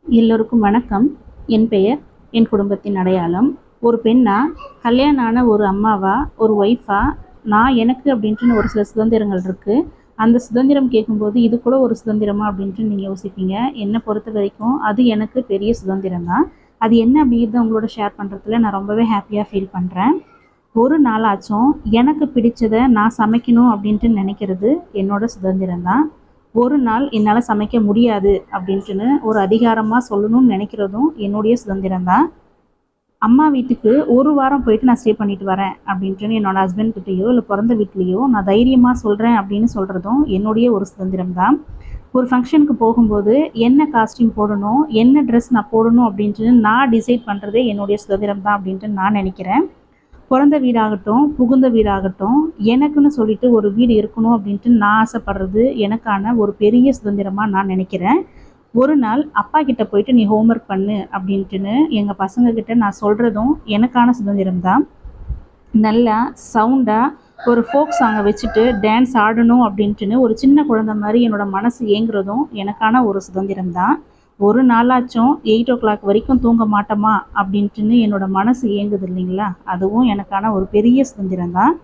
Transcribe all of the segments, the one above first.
எல்லோருக்கும் வணக்கம். என் பெயர் என் குடும்பத்தின் அடையாளம். ஒரு பெண்ணா, கல்யாணம் ஆன ஒரு அம்மாவா, ஒரு ஒய்ஃபா, நான் எனக்கு அப்படின்ட்டு ஒரு சில சுதந்திரங்கள் இருக்குது. அந்த சுதந்திரம் கேட்கும்போது இது கூட ஒரு சுதந்திரமா அப்படின்ட்டு நீங்கள் யோசிப்பீங்க. என்னை பொறுத்த வரைக்கும் அது எனக்கு பெரிய சுதந்திரம் தான். அது என்ன அப்படிங்கிறத உங்களோட ஷேர் பண்ணுறதுல நான் ரொம்பவே ஹாப்பியாக ஃபீல் பண்ணுறேன். ஒரு நாளாச்சும் எனக்கு பிடிச்சதை நான் சமைக்கணும் அப்படின்ட்டு நினைக்கிறது என்னோட சுதந்திரம் தான். ஒரு நாள் என்னால் சமைக்க முடியாது அப்படின்ட்டுன்னு ஒரு அதிகாரமாக சொல்லணும்னு நினைக்கிறதும் என்னுடைய சுதந்திரம் தான். அம்மா வீட்டுக்கு ஒரு வாரம் போயிட்டு நான் ஸ்டே பண்ணிட்டு வரேன் அப்படின்ட்டுன்னு என்னோடய ஹஸ்பண்ட்கிட்டேயோ இல்லை பிறந்த வீட்லேயோ நான் தைரியமாக சொல்கிறேன் அப்படின்னு சொல்கிறதும் என்னுடைய ஒரு சுதந்திரம் தான். ஒரு ஃபங்க்ஷனுக்கு போகும்போது என்ன காஸ்டியூம் போடணும், என்ன ட்ரெஸ் நான் போடணும் அப்படின்ட்டு நான் டிசைட் பண்ணுறதே என்னுடைய சுதந்திரம் தான் அப்படின்ட்டு நான் நினைக்கிறேன். பிறந்த வீடாகட்டும், புகுந்த வீடாகட்டும், எனக்குன்னு சொல்லிட்டு ஒரு வீடு இருக்கணும் அப்படின்ட்டு நான் ஆசைப்படுறது எனக்கான ஒரு பெரிய சுதந்திரமாக நான் நினைக்கிறேன். ஒரு நாள் அப்பா கிட்ட போயிட்டு நீ ஹோம்ஒர்க் பண்ணு அப்படின்ட்டுன்னு எங்கள் பசங்கக்கிட்ட நான் சொல்கிறதும் எனக்கான சுதந்திரம் தான். நல்லா சவுண்டாக ஒரு ஃபோக் சாங்கை வச்சுட்டு டான்ஸ் ஆடணும் அப்படின்ட்டுன்னு ஒரு சின்ன குழந்தை மாதிரி என்னோடய மனசு ஏங்குறதும் எனக்கான ஒரு சுதந்திரம் தான். ஒரு நாளாச்சும் 8 வரைக்கும் தூங்க மாட்டோமா அப்படின்ட்டுன்னு என்னோடய மனசு ஏங்குது இல்லைங்களா, அதுவும் எனக்கான ஒரு பெரிய சுதந்திரம் தான்.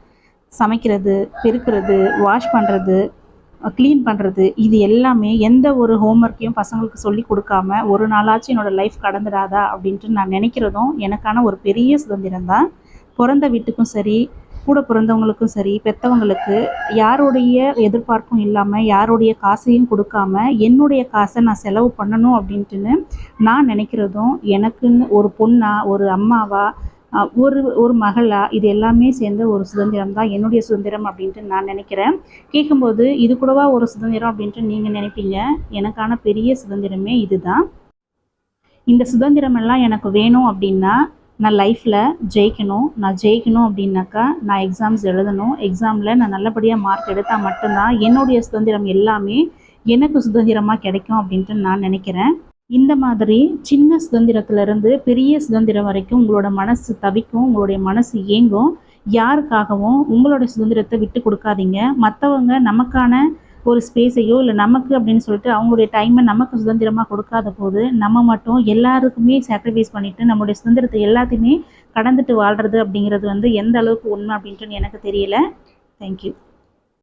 சமைக்கிறது, பெருக்கிறது, வாஷ் பண்ணுறது, க்ளீன் பண்ணுறது, இது எல்லாமே எந்த ஒரு ஹோம்ஒர்க்கையும் பசங்களுக்கு சொல்லி கொடுக்காம ஒரு நாளாச்சும் என்னோடய லைஃப் கடந்துடாதா அப்படின்ட்டு நான் நினைக்கிறதும் எனக்கான ஒரு பெரிய சுதந்திரம் தான். பிறந்த வீட்டுக்கும் சரி, கூட பிறந்தவங்களுக்கும் சரி, பெற்றவங்களுக்கு யாருடைய எதிர்பார்ப்பும் இல்லாமல் யாருடைய காசையும் கொடுக்காம என்னுடைய காசை நான் செலவு பண்ணணும் அப்படின்ட்டுன்னு நான் நினைக்கிறதும் எனக்குன்னு ஒரு பொண்ணா, ஒரு அம்மாவா, ஒரு மகளா, இது எல்லாமே சேர்ந்த ஒரு சுதந்திரம் தான் என்னுடைய சுதந்திரம் அப்படின்ட்டு நான் நினைக்கிறேன். கேட்கும்போது இது கூடவா ஒரு சுதந்திரம் அப்படின்ட்டு நீங்கள் நினைப்பீங்க. எனக்கான பெரிய சுதந்திரமே இது தான். இந்த சுதந்திரமெல்லாம் எனக்கு வேணும் அப்படின்னா நான் லைஃப்பில் ஜெயிக்கணும். நான் ஜெயிக்கணும் அப்படின்னாக்கா நான் எக்ஸாம்ஸ் எழுதணும். எக்ஸாமில் நான் நல்லபடியாக மார்க் எடுத்தால் மட்டும்தான் என்னுடைய சுதந்திரம் எல்லாமே எனக்கு சுதந்திரமாக கிடைக்கும் அப்படின்ட்டு நான் நினைக்கிறேன். இந்த மாதிரி சின்ன சுதந்திரத்திலிருந்து பெரிய சுதந்திரம் வரைக்கும் உங்களோட மனசு தவிக்கும், உங்களுடைய மனசு ஏங்கும். யாருக்காகவும் உங்களோட சுதந்திரத்தை விட்டு கொடுக்காதீங்க. மற்றவங்க நமக்கான ஒரு ஸ்பேஸையோ இல்லை நமக்கு அப்படின்னு சொல்லிட்டு அவங்களுடைய டைமை நமக்கு சுதந்திரமாக கொடுக்காத போது நம்ம மட்டும் எல்லாருக்குமே சாக்ரிஃபைஸ் பண்ணிவிட்டு நம்மளுடைய சுதந்திரத்தை எல்லாத்தையுமே கடந்துட்டு வாழ்கிறது அப்படிங்கிறது எந்த அளவுக்கு உண்மை அப்படின்ட்டு எனக்கு தெரியல. தேங்க்யூ.